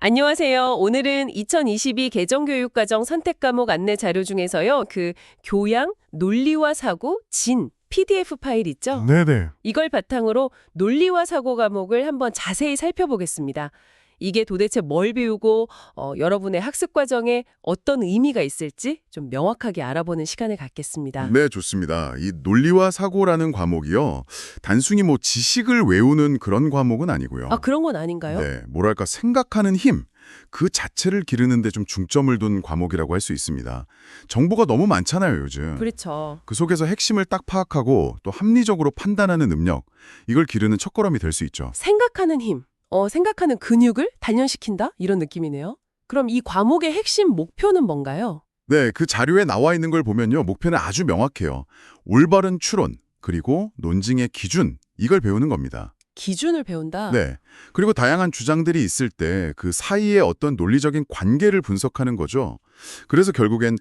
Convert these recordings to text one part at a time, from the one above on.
안녕하세요. 오늘은 2022 개정교육과정 선택과목 안내 자료 중에서요. 교양, 논리와 사고, PDF 파일 있죠? 네네. 이걸 바탕으로 논리와 사고 과목을 한번 자세히 살펴보겠습니다. 이게 도대체 뭘 배우고 여러분의 학습 과정에 어떤 의미가 있을지 좀 명확하게 알아보는 시간을 갖겠습니다. 네, 좋습니다. 이 논리와 사고라는 과목이요. 단순히 지식을 외우는 그런 과목은 아니고요. 아, 그런 건 아닌가요? 네, 뭐랄까 생각하는 힘, 그 자체를 기르는 데 좀 중점을 둔 과목이라고 할 수 있습니다. 정보가 너무 많잖아요, 요즘. 그렇죠. 그 속에서 핵심을 딱 파악하고 또 합리적으로 판단하는 능력, 이걸 기르는 첫걸음이 될 수 있죠. 생각하는 힘, 생각하는 근육을 단련시킨다? 이런 느낌이네요. 그럼 이 과목의 핵심 목표는 뭔가요? 네, 그 자료에 나와 있는 걸 보면요. 목표는 아주 명확해요. 올바른 추론, 그리고 논증의 기준, 이걸 배우는 겁니다. 기준을 배운다? 네. 그리고 다양한 주장들이 있을 때 그 사이에 어떤 논리적인 관계를 분석하는 거죠. 그래서 결국엔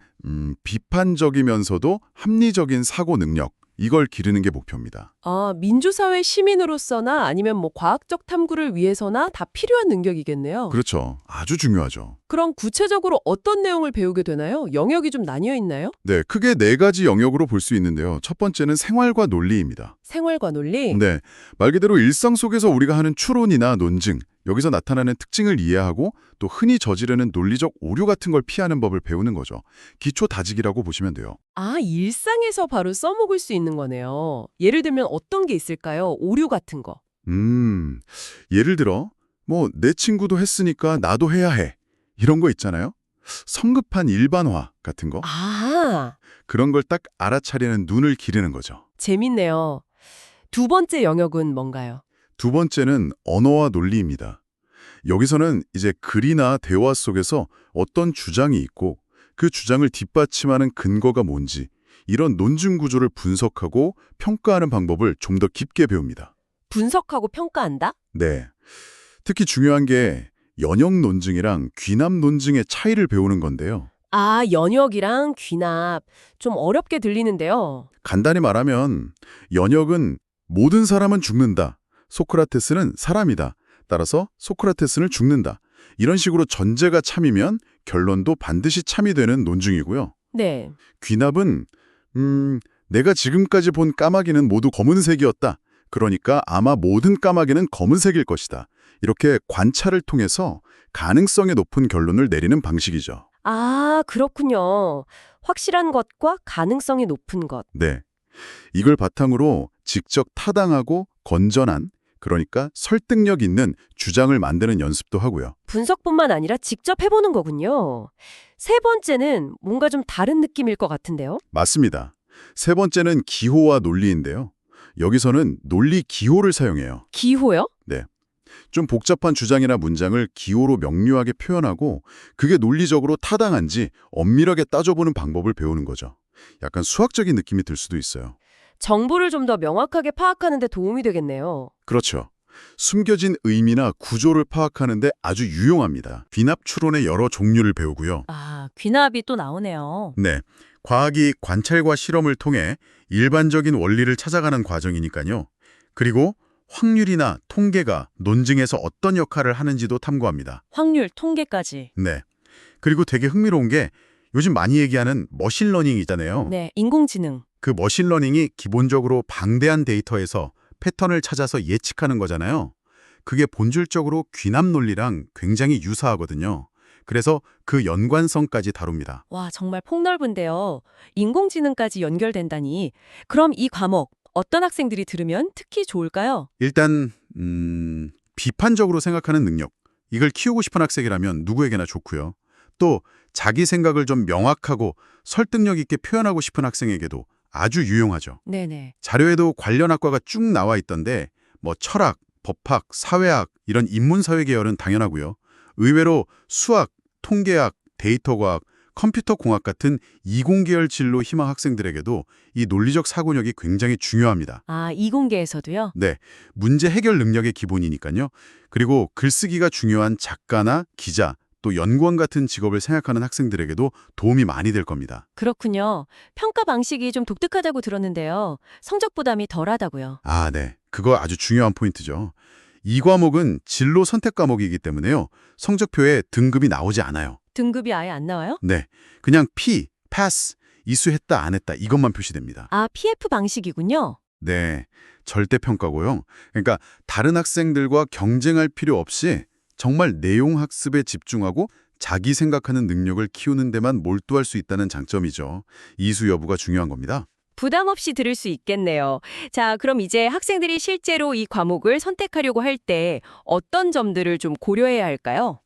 비판적이면서도 합리적인 사고 능력, 이걸 기르는 게 목표입니다. 아, 민주사회 시민으로서나 아니면 과학적 탐구를 위해서나 다 필요한 능력이겠네요. 그렇죠. 아주 중요하죠. 그럼 구체적으로 어떤 내용을 배우게 되나요? 영역이 좀 나뉘어 있나요? 네, 크게 네 가지 영역으로 볼 수 있는데요. 첫 번째는 생활과 논리입니다. 생활과 논리? 네, 말 그대로 일상 속에서 우리가 하는 추론이나 논증, 여기서 나타나는 특징을 이해하고 또 흔히 저지르는 논리적 오류 같은 걸 피하는 법을 배우는 거죠. 기초 다지기라고 보시면 돼요. 아, 일상에서 바로 써먹을 수 있는 거네요. 예를 들면 어떤 게 있을까요? 오류 같은 거. 예를 들어 내 친구도 했으니까 나도 해야 해. 이런 거 있잖아요. 성급한 일반화 같은 거. 아, 그런 걸 딱 알아차리는 눈을 기르는 거죠. 재밌네요. 두 번째 영역은 뭔가요? 두 번째는 언어와 논리입니다. 여기서는 이제 글이나 대화 속에서 어떤 주장이 있고 그 주장을 뒷받침하는 근거가 뭔지 이런 논증 구조를 분석하고 평가하는 방법을 좀 더 깊게 배웁니다. 분석하고 평가한다? 네. 특히 중요한 게 연역 논증이랑 귀납 논증의 차이를 배우는 건데요. 아, 연역이랑 귀납. 좀 어렵게 들리는데요. 간단히 말하면 연역은 모든 사람은 죽는다. 소크라테스는 사람이다. 따라서 소크라테스는 죽는다. 이런 식으로 전제가 참이면 결론도 반드시 참이 되는 논증이고요. 네. 귀납은 내가 지금까지 본 까마귀는 모두 검은색이었다. 그러니까 아마 모든 까마귀는 검은색일 것이다. 이렇게 관찰을 통해서 가능성이 높은 결론을 내리는 방식이죠. 아, 그렇군요. 확실한 것과 가능성이 높은 것. 네. 이걸 바탕으로 직접 타당하고 건전한, 그러니까 설득력 있는 주장을 만드는 연습도 하고요. 분석뿐만 아니라 직접 해보는 거군요. 세 번째는 뭔가 좀 다른 느낌일 것 같은데요. 맞습니다. 세 번째는 기호와 논리인데요. 여기서는 논리 기호를 사용해요. 기호요? 네. 좀 복잡한 주장이나 문장을 기호로 명료하게 표현하고 그게 논리적으로 타당한지 엄밀하게 따져보는 방법을 배우는 거죠. 약간 수학적인 느낌이 들 수도 있어요. 정보를 좀 더 명확하게 파악하는 데 도움이 되겠네요. 그렇죠. 숨겨진 의미나 구조를 파악하는 데 아주 유용합니다. 귀납 추론의 여러 종류를 배우고요. 아, 귀납이 또 나오네요. 네. 과학이 관찰과 실험을 통해 일반적인 원리를 찾아가는 과정이니까요. 그리고 확률이나 통계가 논증에서 어떤 역할을 하는지도 탐구합니다. 확률, 통계까지. 네. 그리고 되게 흥미로운 게 요즘 많이 얘기하는 머신러닝이잖아요. 네, 인공지능. 그 머신러닝이 기본적으로 방대한 데이터에서 패턴을 찾아서 예측하는 거잖아요. 그게 본질적으로 귀납 논리랑 굉장히 유사하거든요. 그래서 그 연관성까지 다룹니다. 와, 정말 폭넓은데요. 인공지능까지 연결된다니. 그럼 이 과목 어떤 학생들이 들으면 특히 좋을까요? 일단 비판적으로 생각하는 능력, 이걸 키우고 싶은 학생이라면 누구에게나 좋고요. 또 자기 생각을 좀 명확하고 설득력 있게 표현하고 싶은 학생에게도 아주 유용하죠. 네네. 자료에도 관련 학과가 쭉 나와 있던데 철학, 법학, 사회학 이런 인문사회 계열은 당연하고요. 의외로 수학, 통계학, 데이터과학, 컴퓨터공학 같은 이공계열 진로 희망 학생들에게도 이 논리적 사고력이 굉장히 중요합니다. 아, 이공계에서도요? 네, 문제 해결 능력의 기본이니까요. 그리고 글쓰기가 중요한 작가나 기자, 또 연구원 같은 직업을 생각하는 학생들에게도 도움이 많이 될 겁니다. 그렇군요. 평가 방식이 좀 독특하다고 들었는데요. 성적 부담이 덜하다고요. 아, 네. 그거 아주 중요한 포인트죠. 이 과목은 진로 선택 과목이기 때문에요. 성적표에 등급이 나오지 않아요. 등급이 아예 안 나와요? 네, 그냥 P, pass, 이수했다 안 했다 이것만 표시됩니다. 아, PF 방식이군요. 네, 절대평가고요. 그러니까 다른 학생들과 경쟁할 필요 없이 정말 내용 학습에 집중하고 자기 생각하는 능력을 키우는 데만 몰두할 수 있다는 장점이죠. 이수 여부가 중요한 겁니다. 부담 없이 들을 수 있겠네요. 자, 그럼 이제 학생들이 실제로 이 과목을 선택하려고 할 때 어떤 점들을 좀 고려해야 할까요?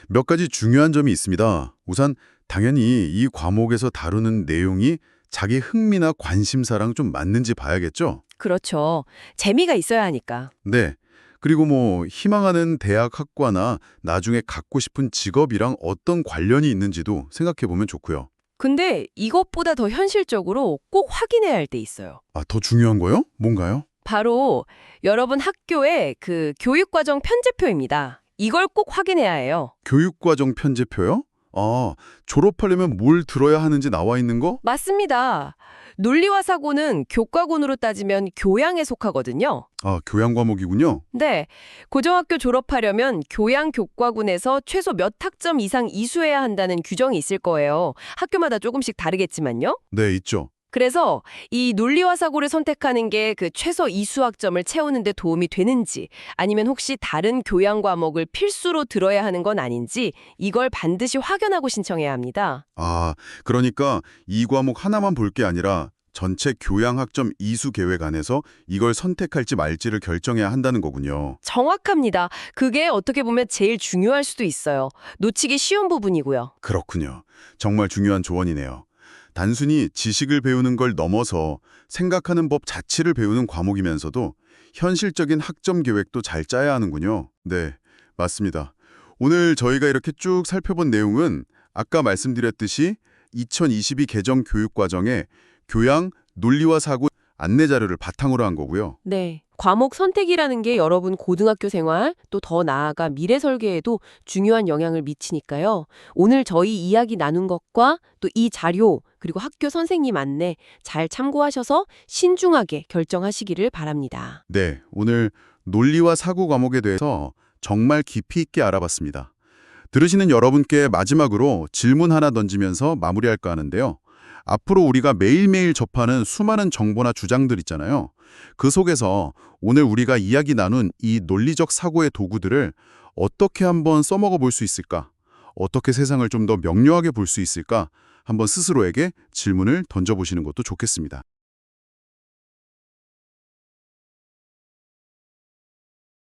몇 가지 중요한 점이 있습니다. 우선 당연히 이 과목에서 다루는 내용이 자기 흥미나 관심사랑 좀 맞는지 봐야겠죠? 그렇죠. 재미가 있어야 하니까. 네. 그리고 뭐 희망하는 대학 학과나 나중에 갖고 싶은 직업이랑 어떤 관련이 있는지도 생각해 보면 좋고요. 근데 이것보다 더 현실적으로 꼭 확인해야 할 때 있어요. 아, 더 중요한 거요? 뭔가요? 바로 여러분 학교의 그 교육과정 편제표입니다. 이걸 꼭 확인해야 해요. 교육과정 편제표요? 아, 졸업하려면 뭘 들어야 하는지 나와 있는 거? 맞습니다. 논리와 사고는 교과군으로 따지면 교양에 속하거든요. 아, 교양 과목이군요. 네, 고등학교 졸업하려면 교양 교과군에서 최소 몇 학점 이상 이수해야 한다는 규정이 있을 거예요. 학교마다 조금씩 다르겠지만요. 네, 있죠. 그래서 이 논리와 사고를 선택하는 게 그 최소 이수 학점을 채우는 데 도움이 되는지 아니면 혹시 다른 교양 과목을 필수로 들어야 하는 건 아닌지 이걸 반드시 확인하고 신청해야 합니다. 아, 그러니까 이 과목 하나만 볼 게 아니라 전체 교양 학점 이수 계획 안에서 이걸 선택할지 말지를 결정해야 한다는 거군요. 정확합니다. 그게 어떻게 보면 제일 중요할 수도 있어요. 놓치기 쉬운 부분이고요. 그렇군요. 정말 중요한 조언이네요. 단순히 지식을 배우는 걸 넘어서 생각하는 법 자체를 배우는 과목이면서도 현실적인 학점 계획도 잘 짜야 하는군요. 네, 맞습니다. 오늘 저희가 이렇게 쭉 살펴본 내용은 아까 말씀드렸듯이 2022 개정 교육과정에 교양, 논리와 사고 안내 자료를 바탕으로 한 거고요. 네. 과목 선택이라는 게 여러분 고등학교 생활 또 더 나아가 미래 설계에도 중요한 영향을 미치니까요. 오늘 저희 이야기 나눈 것과 또 이 자료 그리고 학교 선생님 안내 잘 참고하셔서 신중하게 결정하시기를 바랍니다. 네, 오늘 논리와 사고 과목에 대해서 정말 깊이 있게 알아봤습니다. 들으시는 여러분께 마지막으로 질문 하나 던지면서 마무리할까 하는데요. 앞으로 우리가 매일매일 접하는 수많은 정보나 주장들 있잖아요. 그 속에서 오늘 우리가 이야기 나눈 이 논리적 사고의 도구들을 어떻게 한번 써먹어 볼 수 있을까? 어떻게 세상을 좀 더 명료하게 볼 수 있을까? 한번 스스로에게 질문을 던져보시는 것도 좋겠습니다.